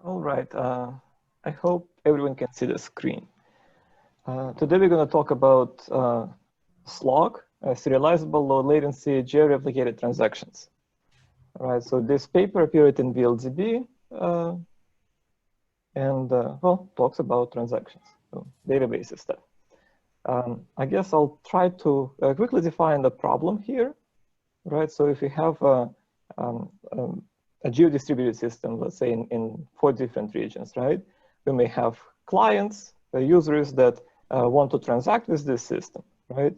All right. I hope everyone can see the screen. Today we're going to talk about SLOG, Serializable Low Latency Geo-replicated Transactions. All right. So this paper appeared in VLDB and well, talks about transactions, so databases stuff. I guess I'll try to quickly define the problem here. Right. So if you have a geo-distributed system, let's say in 4 different regions, right? We may have clients, users that want to transact with this system, right?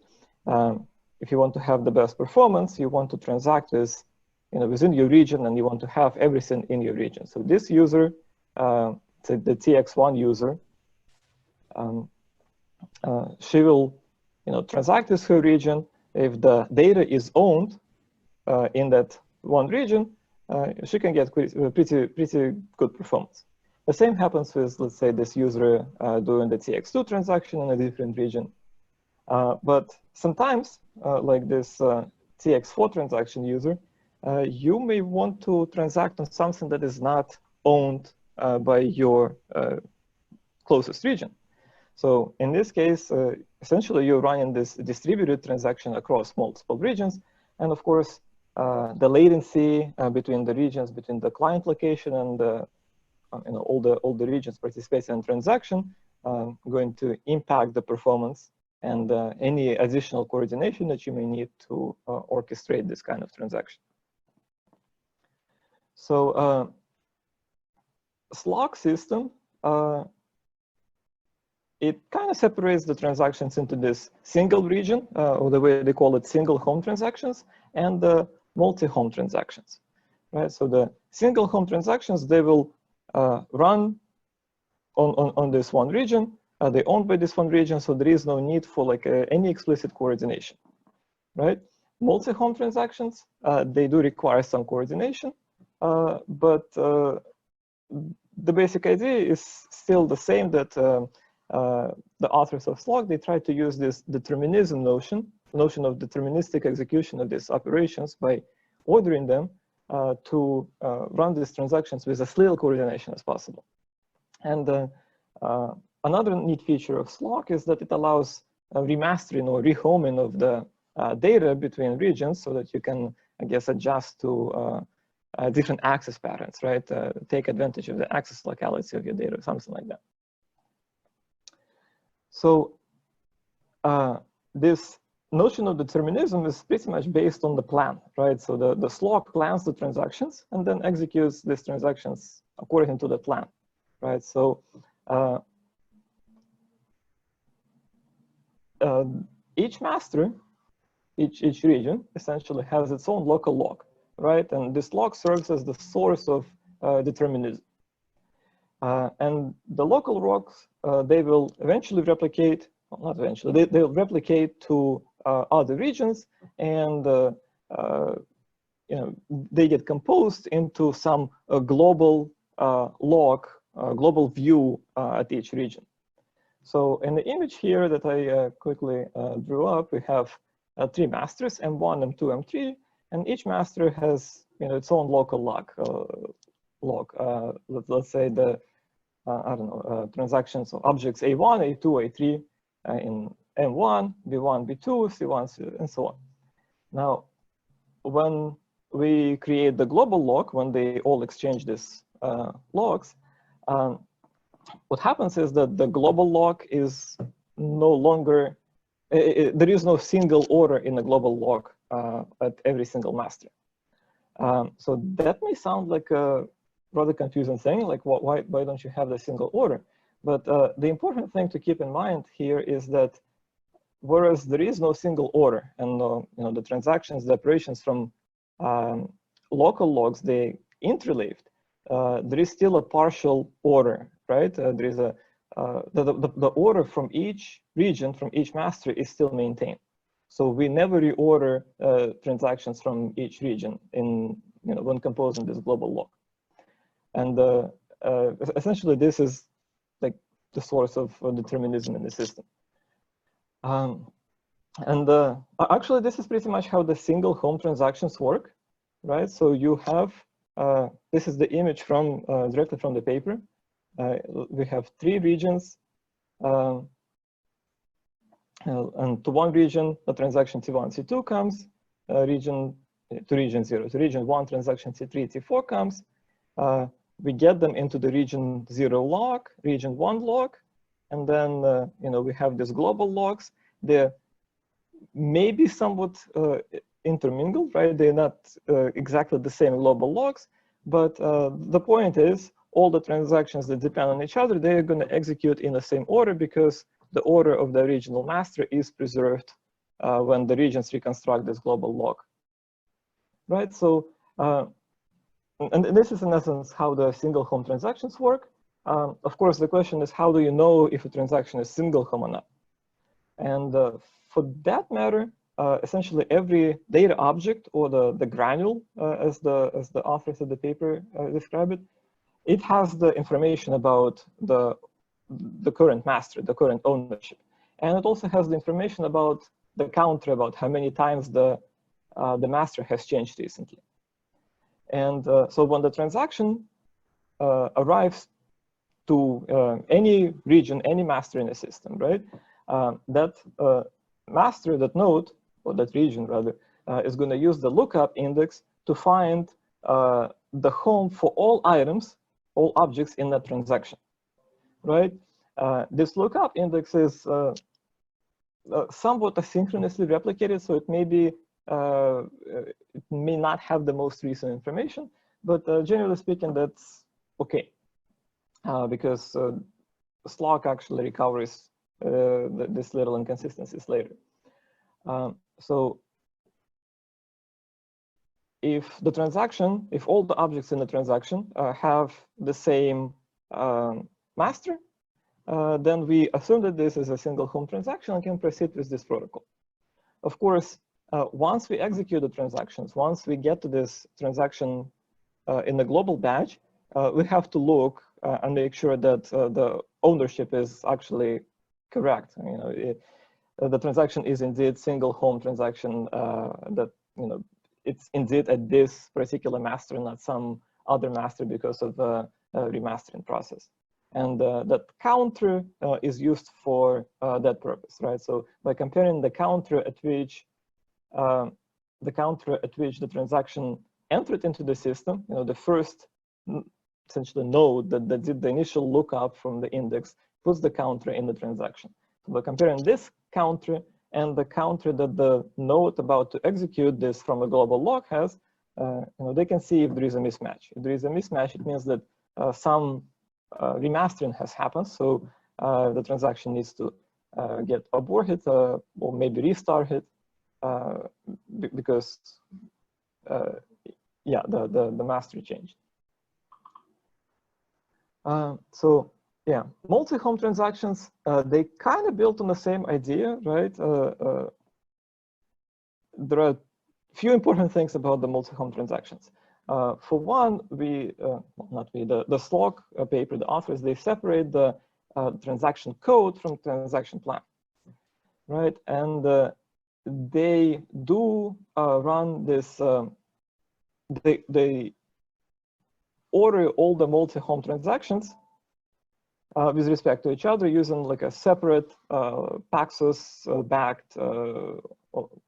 If you want to have the best performance, you want to transact with, within your region, and you want to have everything in your region. So this user, the TX1 user, she will, transact with her region. If the data is owned in that one region, she can get pretty good performance. The same happens with, let's say, this user doing the TX2 transaction in a different region. But sometimes, like this TX4 transaction user, you may want to transact on something that is not owned by your closest region. So in this case, essentially, you're running this distributed transaction across multiple regions. And of course, the latency between the regions, between the client location and all the regions participating in transaction, going to impact the performance and any additional coordination that you may need to orchestrate this kind of transaction. So SLOG system, it kind of separates the transactions into this single region, or the way they call it, single home transactions, and the multi-home transactions, right? So the single home transactions, they will run on this one region. They're owned by this one region, so there is no need for like any explicit coordination, right? Multi-home transactions, they do require some coordination, but the basic idea is still the same, that the authors of SLOG, they try to use this determinism notion of deterministic execution of these operations by ordering them to run these transactions with as little coordination as possible. And another neat feature of SLOG is that it allows remastering or rehoming of the data between regions, so that you can, I guess, adjust to different access patterns, right? Take advantage of the access locality of your data, something like that. So this notion of determinism is pretty much based on the plan, right? So the SLOG plans the transactions and then executes these transactions according to the plan, right? So each master, each region essentially has its own local log, right? And this log serves as the source of determinism. And the local logs, they will eventually replicate, well, not eventually, they'll replicate to other regions, and they get composed into some global log, global view at each region. So in the image here that I quickly drew up, we have 3 masters, M1, M2, M3, and each master has its own local log. Let's say the I don't know, transactions or objects A1, A2, A3 in M1, B1, B2, C1, and so on. Now, when we create the global log, when they all exchange these logs, what happens is that the global log is no longer, there is no single order in the global log at every single master. So that may sound like a rather confusing thing, like why don't you have the single order? But the important thing to keep in mind here is that whereas there is no single order, and the transactions, the operations from local logs, they interleaved, there is still a partial order, right? There is a the order from each region, from each master, is still maintained. So we never reorder transactions from each region in when composing this global log. And essentially, this is like the source of determinism in the system. Actually, this is pretty much how the single home transactions work, right? So you have this is the image from directly from the paper. We have 3 regions, and to one region, the transaction T1, T2 comes, to region 0. To region 1, transaction T3, T4 comes. We get them into the region 0 log, region 1 log, and then we have these global logs. They're maybe somewhat intermingled, right? They're not exactly the same global logs, but the point is all the transactions that depend on each other, they're going to execute in the same order because the order of the original master is preserved when the regions reconstruct this global log, right? So, and this is in essence how the single home transactions work. Of course, the question is, how do you know if a transaction is single home or not? And for that matter, essentially every data object, or the granule, as the authors of the paper describe it, it has the information about the current master, the current ownership, and it also has the information about the counter, about how many times the master has changed recently. And so when the transaction arrives to any region, any master in the system, right? That master, that node, or that region rather, is going to use the lookup index to find the home for all items, all objects in that transaction, right? This lookup index is somewhat asynchronously replicated, so it may be it may not have the most recent information, but generally speaking, that's okay, because SLOG actually recovers this little inconsistencies later. So if the transaction, if all the objects in the transaction have the same master, then we assume that this is a single home transaction and can proceed with this protocol. Of course, once we execute the transactions, once we get to this transaction in the global batch, we have to look and make sure that the ownership is actually correct. The transaction is indeed single home transaction, that it's indeed at this particular master, not some other master because of the remastering process. And that counter is used for that purpose, right? So by comparing the counter at which the transaction entered into the system, the first essentially node that did the initial lookup from the index puts the counter in the transaction. So by comparing this counter and the counter that the node about to execute this from a global log has, they can see if there is a mismatch. If there is a mismatch, it means that some remastering has happened. So the transaction needs to get aborted or maybe restarted because yeah, the master changed. So yeah, multi-home transactions, they kind of built on the same idea, right? There are a few important things about the multi-home transactions. For one, the SLOG paper, the authors, they separate the transaction code from transaction plan, right? And they do run this, they order all the multi-home transactions with respect to each other using like a separate Paxos-backed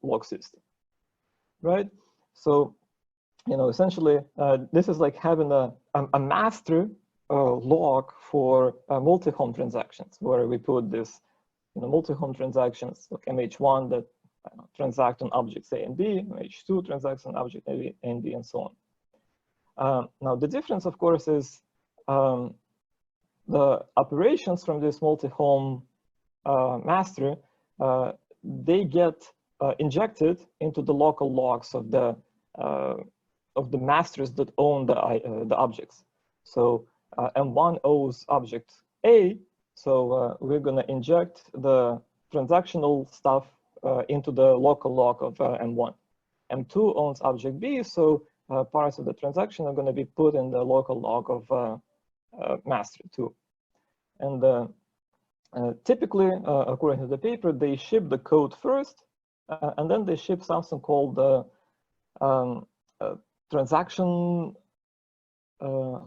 log system, right? So, essentially, this is like having a master log for multi-home transactions, where we put this, multi-home transactions like MH1 that transact on objects A and B, MH2 transacts on object A and B, and so on. Now, the difference, of course, is the operations from this multi-home master, they get injected into the local logs of the masters that own the objects. So M1 owns object A, so we're going to inject the transactional stuff into the local log of M1. M2 owns object B, so parts of the transaction are going to be put in the local log of master 2. And typically, according to the paper, they ship the code first, and then they ship something called the transaction let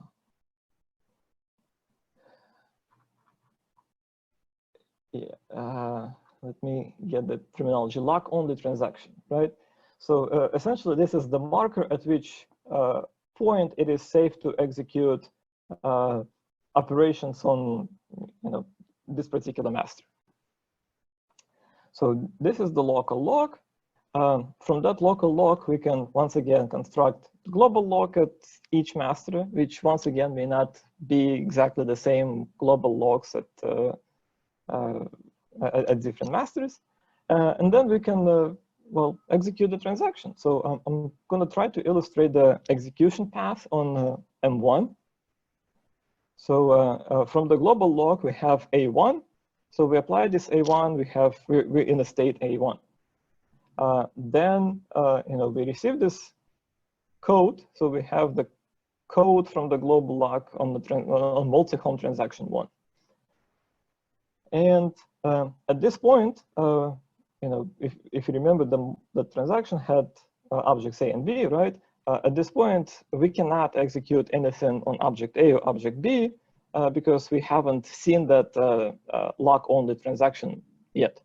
me get the terminology, lock-only transaction, right? So essentially, this is the marker at which point it is safe to execute operations on this particular master. So this is the local lock. From that local lock, we can once again construct global lock at each master, which once again may not be exactly the same global locks at different masters. And then we can, well, execute the transaction. So I'm going to try to illustrate the execution path on M1. So from the global lock, we have A1. So we apply this A1, we're in a state A1. Then we receive this code. So we have the code from the global lock on Multihome transaction 1. And at this point, if you remember, the transaction had objects A and B, right? At this point, we cannot execute anything on object A or object B because we haven't seen that lock-only transaction yet.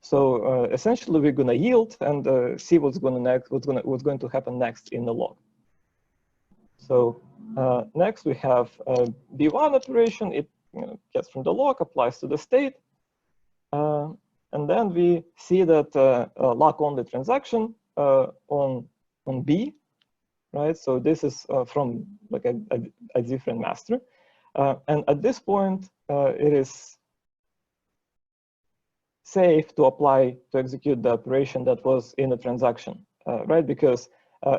So essentially, we're going to yield and see what's going to happen next in the log. So next, we have B1 operation. It gets from the log, applies to the state. And then we see that lock-only transaction on B, right? So this is from like a different master. And at this point, it is safe to execute the operation that was in the transaction, right? Because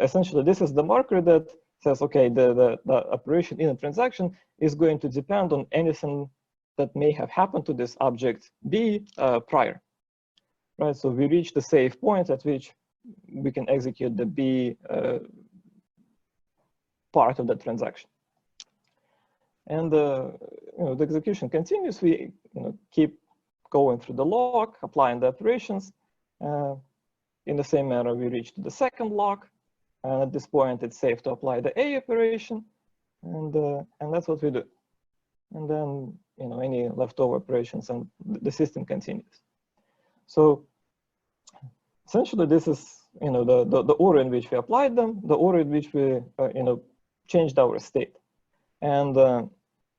essentially, this is the marker that says, okay, the operation in a transaction is going to depend on anything that may have happened to this object B prior, right? So we reach the safe point at which we can execute the B part of the transaction. And the execution continues. We keep going through the lock, applying the operations. In the same manner, we reach to the second lock. And at this point, it's safe to apply the A operation, and that's what we do. And then any leftover operations, and the system continues. So essentially, this is the order in which we applied them, the order in which we changed our state. And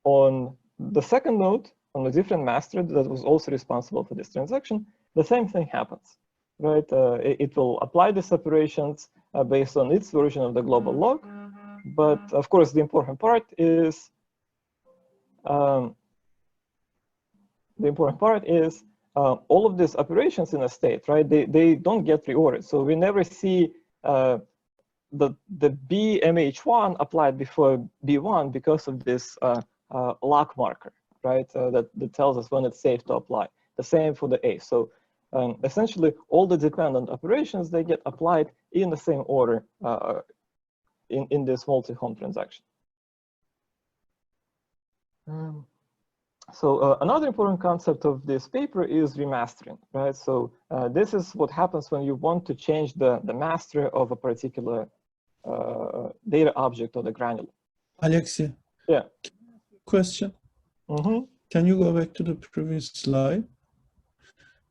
on the second node, on a different master that was also responsible for this transaction, the same thing happens, right? It will apply these operations based on its version of the global log. But of course, the important part is all of these operations in a state, right? They don't get reordered. So we never see the B MH1 applied before B1 because of this lock marker, right? That tells us when it's safe to apply. The same for the A. So essentially, all the dependent operations, they get applied in the same order in this multi-home transaction. So another important concept of this paper is remastering, right? So this is what happens when you want to change the master of a particular data object or the granular. Alexei. Yeah. Question. Can you go back to the previous slide?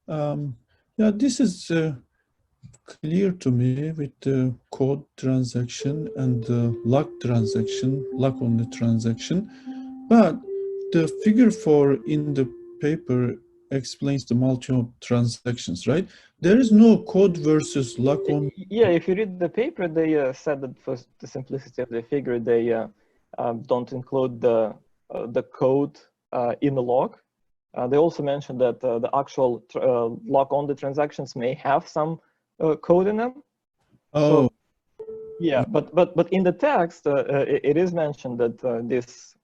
Yeah, this is clear to me with the code transaction and the lock transaction, lock on the transaction. But the figure 4 in the paper explains the multi-home transactions, right? There is no code versus lock on. Yeah, if you read the paper, they said that for the simplicity of the figure, they don't include the code in the log. They also mentioned that the actual lock on the transactions may have some code in them. Oh. So, yeah, but in the text, it is mentioned that this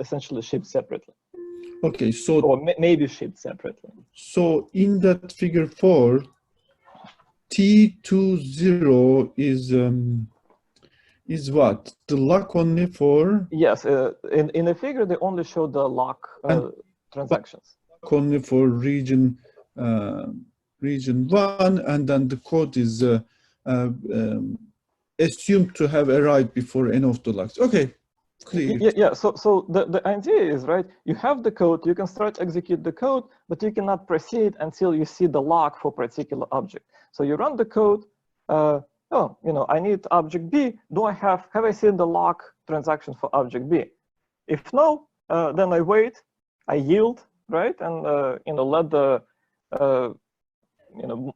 essentially shipped separately. Okay, so or maybe shipped separately. So in that figure 4, T20 is what? The lock only for? Yes, in the figure they only show the lock transactions. Lock only for region 1, and then the code is assumed to have arrived before any of the locks. Okay, clear. Yeah. So the idea is, right, you have the code, you can start execute the code, but you cannot proceed until you see the lock for particular object. So you run the code, oh, I need object B. Have I seen the lock transaction for object B? If no, then I wait, I yield, right, and let the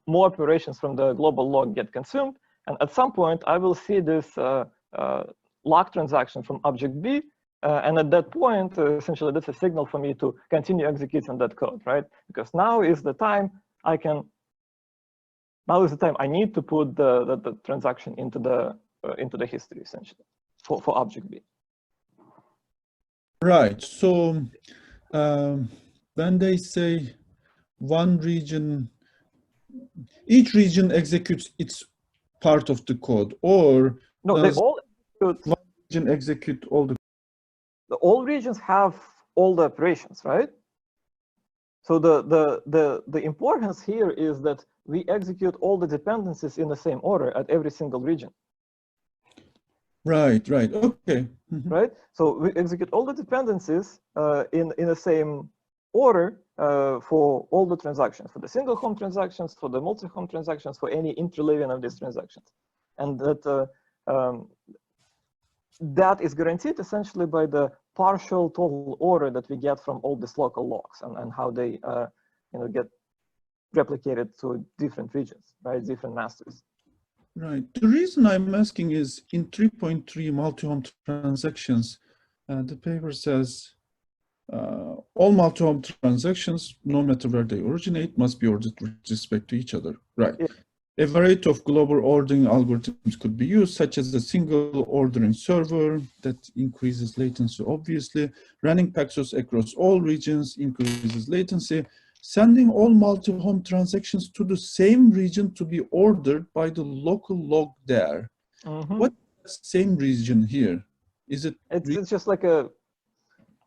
more operations from the global log get consumed, and at some point I will see this lock transaction from object B, and at that point, essentially, that's a signal for me to continue executing that code, right? Because now is the time I need to put the transaction into the history, essentially, for object B. Right. So when they say one region, each region executes its part of the code, or no, they all execute. One region execute all the. All regions have all the operations, right? So the importance here is that we execute all the dependencies in the same order at every single region. Right. Okay. Mm-hmm. Right. So we execute all the dependencies in the same order for all the transactions, for the single home transactions, for the multi-home transactions, for any interleaving of these transactions, and that is guaranteed essentially by the partial total order that we get from all these local logs and how they get replicated to different regions, right? Different masters. Right. The reason I'm asking is in 3.3 multi-home transactions, the paper says all multi-home transactions, no matter where they originate, must be ordered with respect to each other. Right. Yeah. A variety of global ordering algorithms could be used, such as a single ordering server that increases latency, obviously. Running paxos across all regions increases latency. Sending all multi-home transactions to the same region to be ordered by the local log there. Mm-hmm. What same region here? Is it? It's just like a,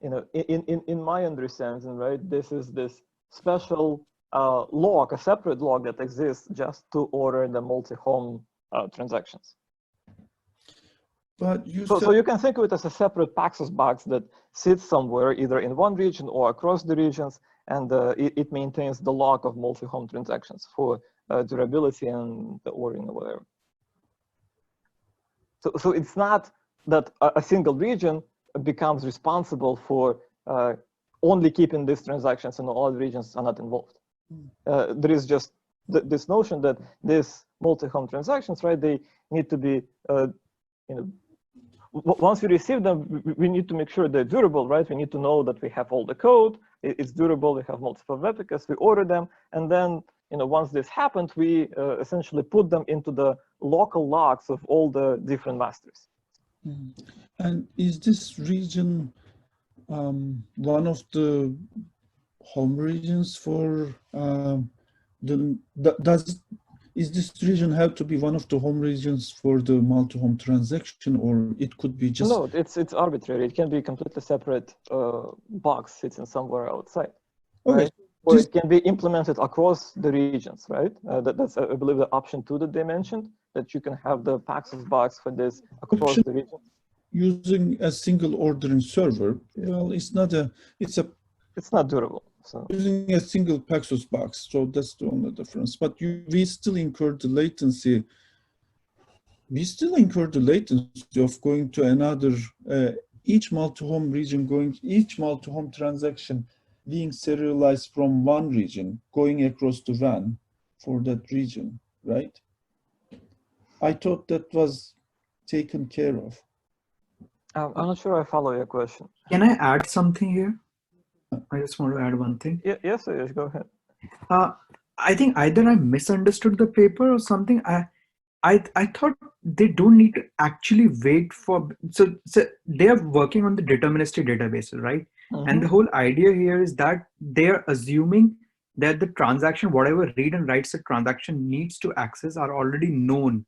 in my understanding, right? This is this special log, a separate log that exists just to order the multi-home transactions. But you so you can think of it as a separate Paxos box that sits somewhere, either in one region or across the regions, and it maintains the log of multi-home transactions for durability and the ordering or whatever. So it's not that a single region becomes responsible for only keeping these transactions and all the regions are not involved. There is just this notion that these multi-home transactions, right, they need to be, once we receive them, we need to make sure they're durable, right? We need to know that we have all the code, it's durable, we have multiple replicas, we order them, and then, once this happens, we essentially put them into the local logs of all the different masters. And is this region one of the home regions for is this region have to be one of the home regions for the multi-home transaction, or it could be just? No, it's arbitrary. It can be a completely separate box sitting somewhere outside. Okay. Right? Or it can be implemented across the regions, right? That's, I believe, the option 2 that they mentioned, that you can have the Paxos box for this across the regions. Using a single ordering server, well, it's not durable. So using a single Paxos box, so that's the only difference. But we still incur the latency. We still incur the latency of going to another, each multi-home region each multi-home transaction being serialized from one region, going across the WAN for that region, right? I thought that was taken care of. I'm not sure I follow your question. Can I add something here? I just want to add one thing. Yes, go ahead. I think either I misunderstood the paper or something. I thought they don't need to actually wait for, so they are working on the deterministic databases, right? Mm-hmm. And the whole idea here is that they're assuming that the transaction, whatever read and write set transaction needs to access are already known.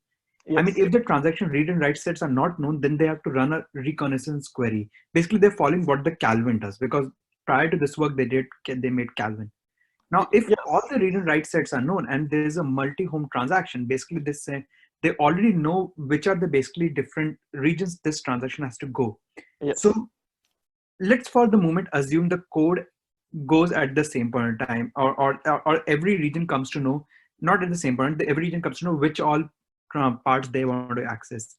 Yes. I mean, if the transaction read and write sets are not known, then they have to run a reconnaissance query. Basically, they're following what the Calvin does, because prior to this work, they made Calvin. Now, if all the read and write sets are known and there is a multi-home transaction, basically they already know which are the basically different regions this transaction has to go. Yes. So let's for the moment assume the code goes at the same point in time, or every region comes to know, not at the same point, every region comes to know which all parts they want to access.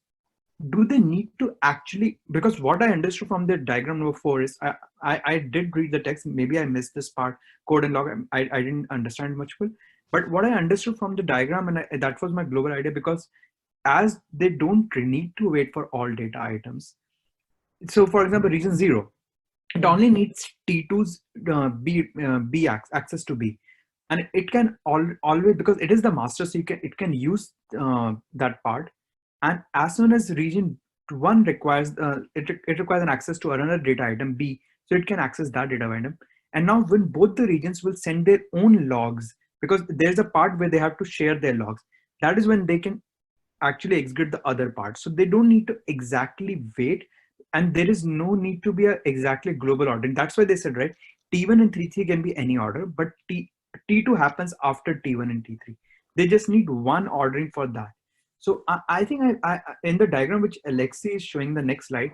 Do they need to actually, because what I understood from the diagram number 4 is, I did read the text, maybe I missed this part, code and log, I didn't understand much well, but what I understood from the diagram, and that was my global idea, because as they don't need to wait for all data items. So for example, region 0, it only needs T2's B access to B, and it can always, because it is the master, so it can use that part. And as soon as region 1 requires it requires an access to another data item B, so it can access that data item. And now when both the regions will send their own logs, because there's a part where they have to share their logs, that is when they can actually execute the other part. So they don't need to exactly wait, and there is no need to be a exactly global ordering. That's why they said, right, T1 and T3 can be any order, but T2 happens after T1 and T3. They just need one ordering for that. So I think I in the diagram which Alexei is showing the next slide,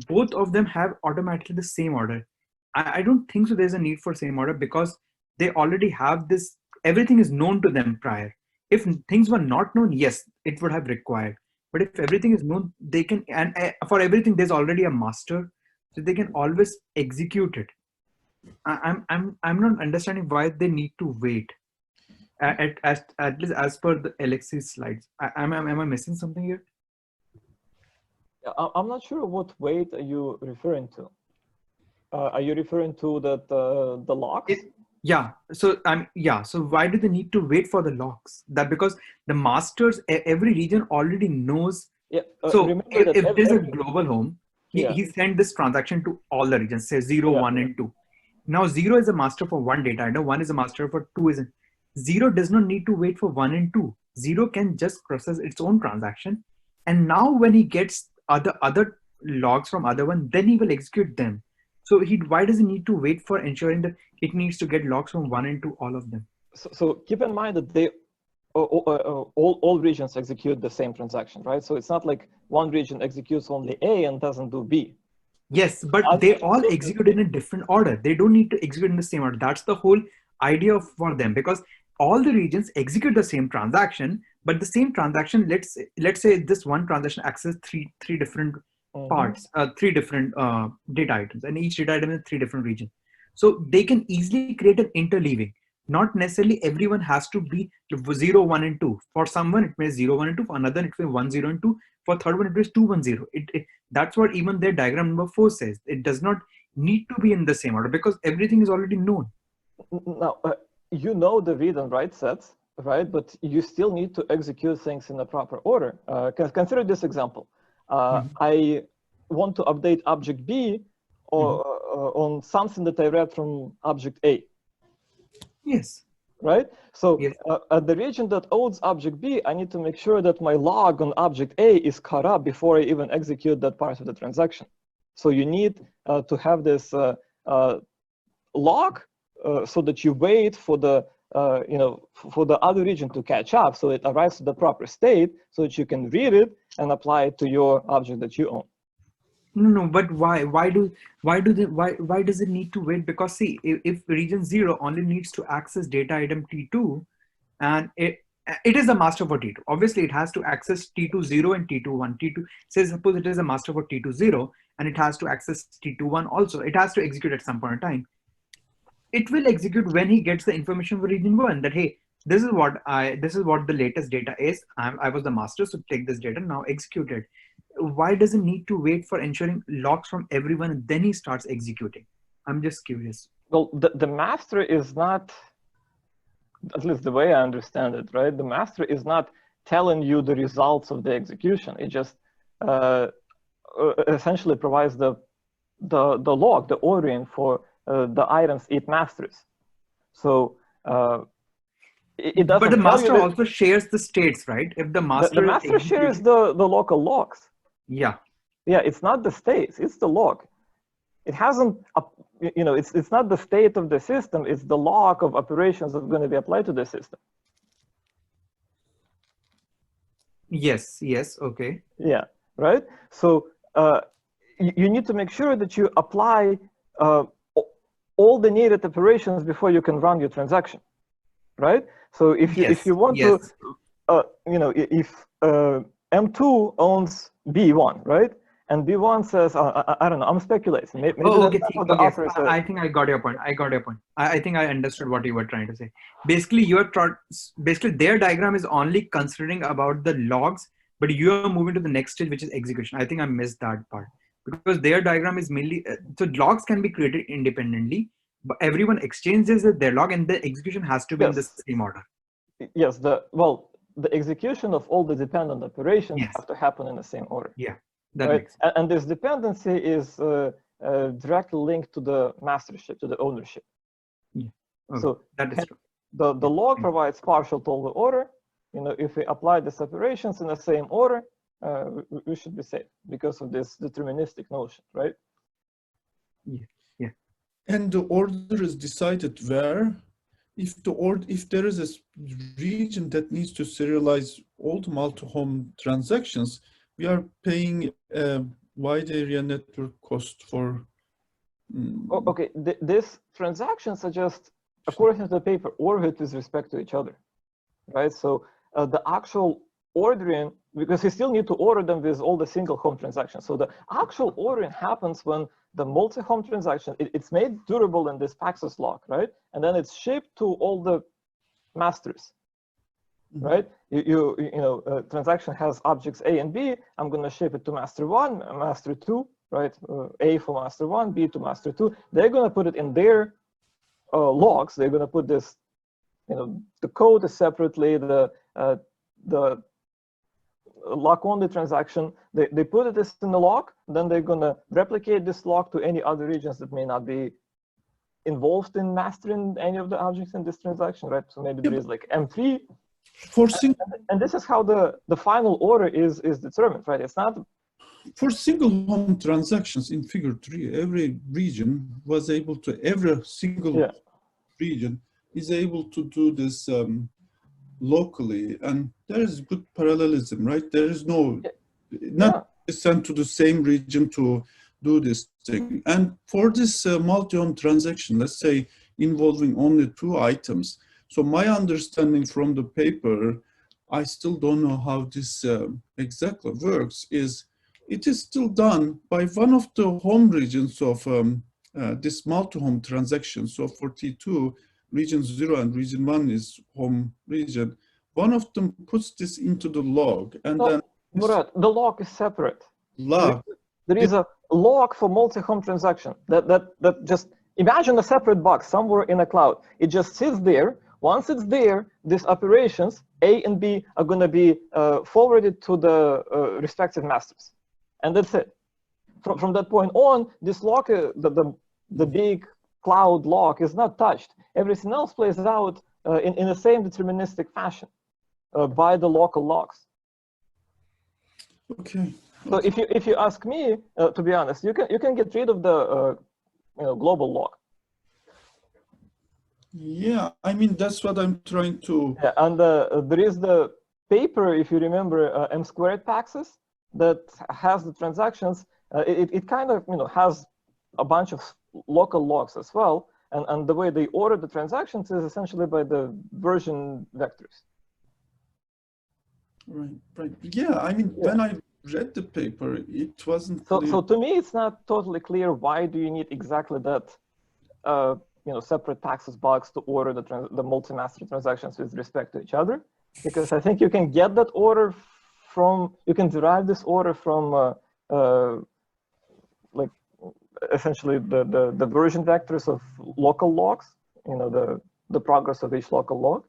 both of them have automatically the same order. I don't think so there's a need for same order, because they already have this, everything is known to them prior. If things were not known, yes, it would have required. But if everything is known, they can, and for everything there's already a master, so they can always execute it. I'm not understanding why they need to wait. At least as per the Alexei's slides. Am I missing something here? I'm not sure what weight are you referring to. Are you referring to that the logs? Yeah. So So why do they need to wait for the logs? That because the masters, every region already knows. Yeah. So if there's a global home, he sent this transaction to all the regions, say 0, 1, and 2. Now 0 is a master for one data item, 1 is a master for 2 isn't. 0 does not need to wait for 1 and 2. 0 can just process its own transaction. And now when he gets other logs from other one, then he will execute them. So why does he need to wait for ensuring that it needs to get logs from 1 and 2, all of them? So keep in mind that they all regions execute the same transaction, right? So it's not like one region executes only A and doesn't do B. Yes, but they all execute in a different order. They don't need to execute in the same order. That's the whole idea for them, because all the regions execute the same transaction, but the same transaction, let's say this one transaction accesses three different parts, 3 different data items, and each data item in 3 different regions. So they can easily create an interleaving. Not necessarily everyone has to be 0, 1, and 2. For someone, it may be 0, 1, and 2. For another, it may be 1, 0, and 2. For third one, it is 2, 1, 0. That's what even their diagram number 4 says. It does not need to be in the same order, because everything is already known. Now, you know the read and write sets, right? But you still need to execute things in a proper order. Consider this example. I want to update object B on something that I read from object A. Yes. Right? So yes. At the region that owns object B, I need to make sure that my log on object A is caught up before I even execute that part of the transaction. So you need to have this log so that you wait for the for the other region to catch up, so it arrives to the proper state, so that you can read it and apply it to your object that you own. No, but why? Why does it need to wait? Because see, if region 0 only needs to access data item T2, and it is a master for T2. Obviously, it has to access T2 0 and T2 1. T2 says, suppose it is a master for T2 0, and it has to access T2 1 also. It has to execute at some point in time. It will execute when he gets the information for region 1 that, hey, this is what the latest data is. I was the master, so take this data, now execute it. Why does it need to wait for ensuring logs from everyone and then he starts executing? I'm just curious. Well, the master is not, at least the way I understand it, right? The master is not telling you the results of the execution. It just essentially provides the log, the ordering for the items it masters. So it doesn't. But the master also shares the states, right? If the master shares the local logs. Yeah. Yeah, it's not the states, it's the log. It hasn't, it's not the state of the system, it's the log of operations that's going to be applied to the system. Yes, okay. Yeah, right? So you need to make sure that you apply all the needed operations before you can run your transaction, right? So if you want to, if M2 owns B1, right? And B1 says, I don't know, I'm speculating. Maybe okay. I think I got your point. I think I understood what you were trying to say. Basically, their diagram is only considering about the logs, but you are moving to the next stage, which is execution. I think I missed that part because their diagram is mainly, so logs can be created independently, but everyone exchanges their log and the execution has to be in the same order. Yes, the execution of all the dependent operations have to happen in the same order. Yeah, that right? makes sense. And this dependency is directly linked to the mastership, to the ownership. Yeah. Okay. So that is true. The log provides partial Tolver order. If we apply these operations in the same order, we should be safe because of this deterministic notion, right? Yeah. And the order is decided where? If there is a region that needs to serialize all the multi-home transactions, we are paying a wide area network cost for. Okay, these transactions are just, according to the paper, ordered with respect to each other, right? So the actual ordering, because you still need to order them with all the single home transactions. So the actual ordering happens when the multi-home transaction, it's made durable in this Paxos lock, right? And then it's shipped to all the masters, right? Transaction has objects A and B. I'm going to ship it to master 1, master 2, right? A for master 1, B to master 2. They're going to put it in their logs. They're going to put this, the code is separately, the lock-only transaction, they put this in the lock, then they're going to replicate this lock to any other regions that may not be involved in mastering any of the objects in this transaction, right? So maybe there is like M3. And this is how the final order is determined, right? It's not. For single home transactions in figure 3, every region was able to, every single region is able to do this locally, and there is good parallelism, right? There is not sent to the same region to do this thing. And for this multi-home transaction, let's say involving only 2 items. So my understanding from the paper, I still don't know how this exactly works, is it is still done by one of the home regions of this multi-home transaction. So for T2, region 0 and region 1 is home region. One of them puts this into the log, and then Murat, the log is separate. Log. There is a log for multi-home transaction that just imagine a separate box somewhere in a cloud. It just sits there. Once it's there, these operations A and B are going to be forwarded to the respective masters, and that's it. From that point on, this log, the big cloud log, is not touched. Everything else plays out in the same deterministic fashion by the local logs. Okay. So if you ask me, to be honest, you can get rid of the global log. Yeah, I mean that's what I'm trying to. Yeah, and there is the paper, if you remember, M² Paxos, that has the transactions. It kind of has a bunch of local logs as well, and the way they order the transactions is essentially by the version vectors. Right. Yeah, I mean, when I read the paper, it wasn't clear. So to me, it's not totally clear why do you need exactly that, separate Paxos box to order the multi-master transactions with respect to each other, because I think you can get that order you can derive this order from like essentially the version vectors of local logs, the progress of each local log.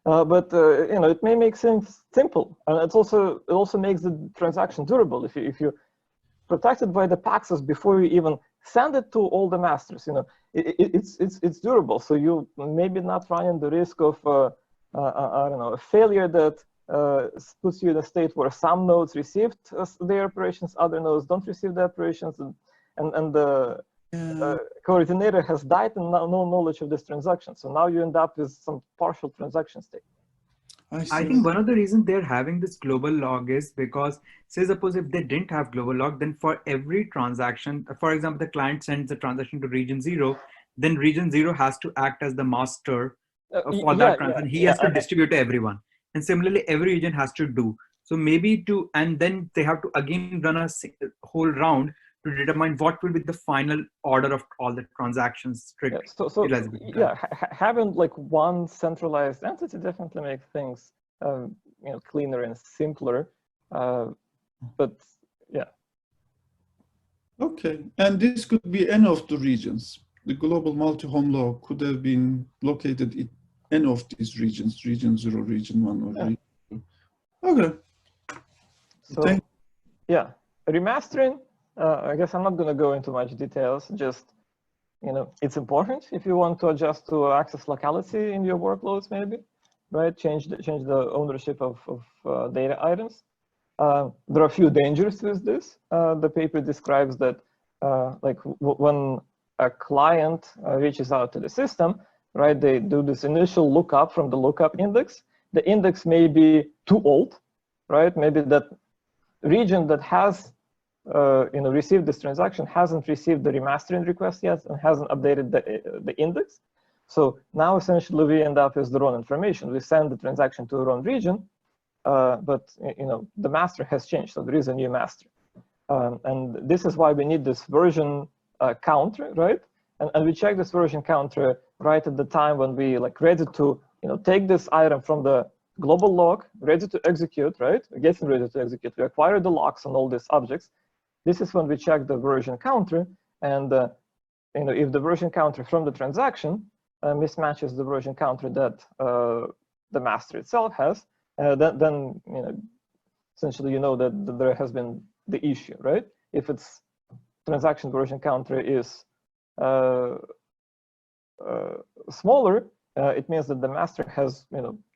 But it may make sense simple, and it also makes the transaction durable. If you protect it by the Paxos before you even send it to all the masters, it's durable. So you maybe not running the risk of I don't know, a failure that puts you in a state where some nodes received their operations, other nodes don't receive the operations, and the coordinator has died and no knowledge of this transaction. So now you end up with some partial transaction state. I think one of the reasons they're having this global log is because, say, suppose if they didn't have global log, then for every transaction, for example, the client sends a transaction to region 0, then region 0 has to act as the master for that transaction. He has to distribute to everyone. And similarly, every region has to do. So maybe and then they have to again run a whole round to determine what will be the final order of all the transactions. Having like one centralized entity definitely makes things cleaner and simpler. But yeah. Okay, and this could be any of the regions. The global multi-home log could have been located in any of these regions, region 0, region 1, or region 2. Okay. So, yeah, remastering, I guess I'm not going to go into much details, just, it's important if you want to adjust to access locality in your workloads, maybe, right? Change the ownership of data items. There are a few dangers with this. The paper describes that when a client reaches out to the system, right, they do this initial lookup from the lookup index. The index may be too old, right? Maybe that region that has received this transaction hasn't received the remastering request yet and hasn't updated the index. So now essentially we end up with the wrong information. We send the transaction to the wrong region, but the master has changed, so there is a new master. And this is why we need this version counter, right? And we check this version counter right at the time when we ready to take this item from the global log, ready to execute, right? Getting ready to execute. We acquire the locks on all these objects. This is when we check the version counter, and if the version counter from the transaction mismatches the version counter that the master itself has, then essentially that there has been the issue, right? If its transaction version counter is smaller, it means that the master has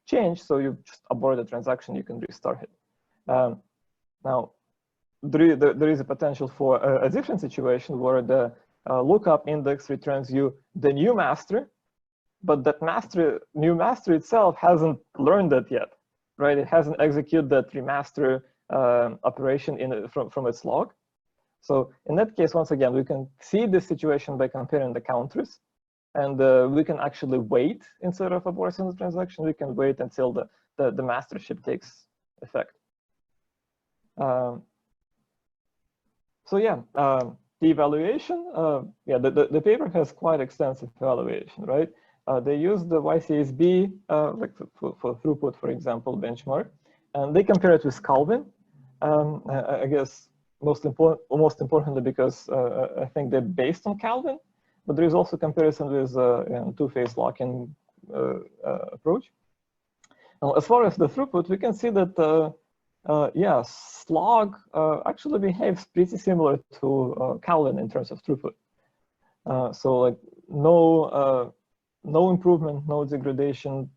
changed, so you just abort the transaction, you can restart it. Now, there is a potential for a different situation where the lookup index returns you the new master, but that new master itself hasn't learned that yet, right? It hasn't executed that remaster operation from its log. So in that case, once again, we can see this situation by comparing the counters, and we can actually wait instead of aborting the transaction. We can wait until the mastership takes effect. So yeah, the evaluation, the paper has quite extensive evaluation, right? They use the YCSB for throughput, for example, benchmark, and they compare it with Calvin. I guess most importantly because I think they're based on Calvin, but there is also comparison with two-phase locking approach. Now, as far as the throughput, we can see that SLOG actually behaves pretty similar to Calvin in terms of throughput. So no improvement, no degradation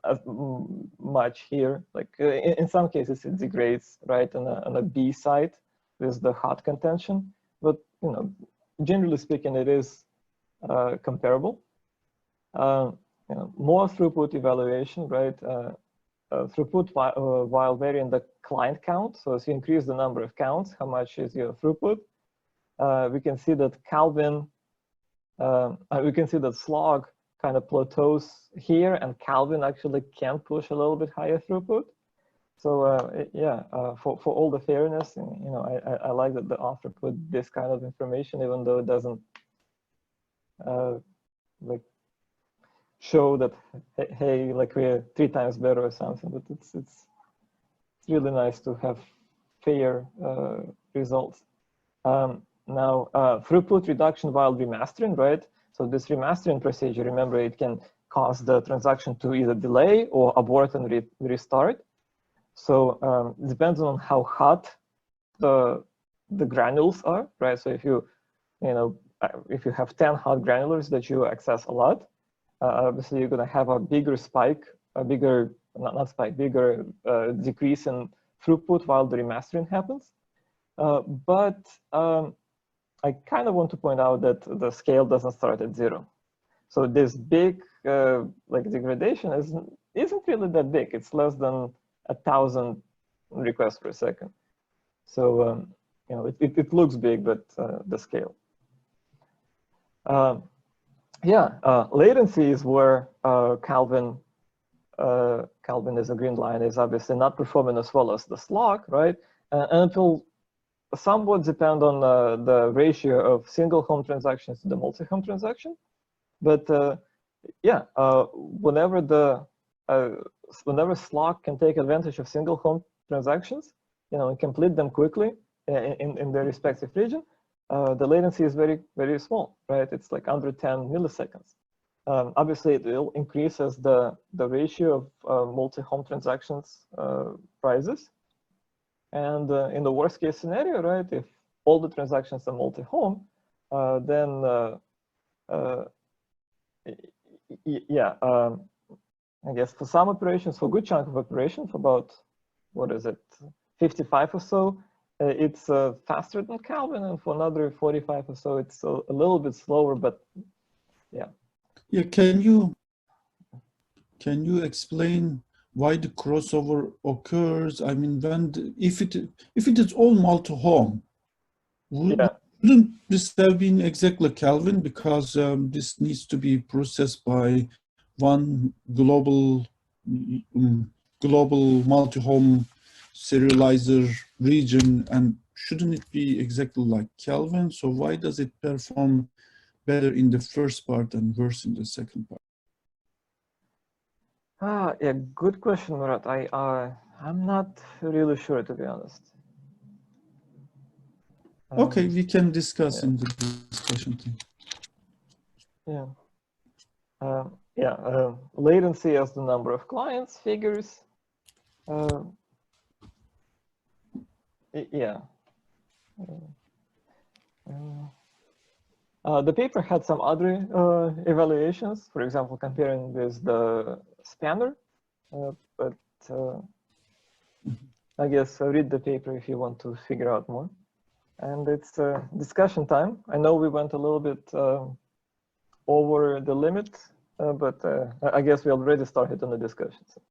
as much here. In some cases it degrades, right, on a B side with the hot contention, but generally speaking, it is comparable. More throughput evaluation, right? Throughput while varying the client count. So as you increase the number of counts, how much is your throughput? We can see that Calvin, we can see that SLOG kind of plateaus here, and Calvin actually can push a little bit higher throughput. So for all the fairness, I like that the author put this kind of information, even though it doesn't show that hey, we're 3 times better or something. But it's really nice to have fair results. Now, throughput reduction while remastering, right? So this remastering procedure, remember, it can cause the transaction to either delay or abort and restart. So it depends on how hot the granules are, right? So if you have 10 hot granulars that you access a lot, obviously you're going to have a bigger spike, bigger decrease in throughput while the remastering happens. But I kind of want to point out that the scale doesn't start at 0. So this big degradation is isn't really that big. It's less than 1,000 requests per second. So you know, it looks big, but the scale. Latency is where Calvin is a green line, is obviously not performing as well as the SLOG, right? And it will somewhat depend on the ratio of single home transactions to the multi-home transaction. But whenever SLOG can take advantage of single home transactions, you know, and complete them quickly in their respective region, the latency is very, very small, right? It's like under 10 milliseconds. Obviously, it will increase as the ratio of multi-home transactions rises. And in the worst case scenario, right, if all the transactions are multi-home, then I guess for some operations, for a good chunk of operations, for about, what is it, 55 or so, it's faster than Calvin, and for another 45 or so, it's a little bit slower, but yeah. Yeah, can you explain why the crossover occurs? I mean, if it is all multi-home, wouldn't this have been exactly Calvin, because this needs to be processed by one global multi-home serializer region, and shouldn't it be exactly like Calvin? So why does it perform better in the first part and worse in the second part? Yeah, good question, Murat. I'm not really sure, to be honest. Okay, we can discuss in the discussion thing. Latency as the number of clients figures. The paper had some other evaluations, for example, comparing with the spanner, but I guess read the paper if you want to figure out more. And it's discussion time. I know we went a little bit over the limit, but I guess we already started on the discussion. So.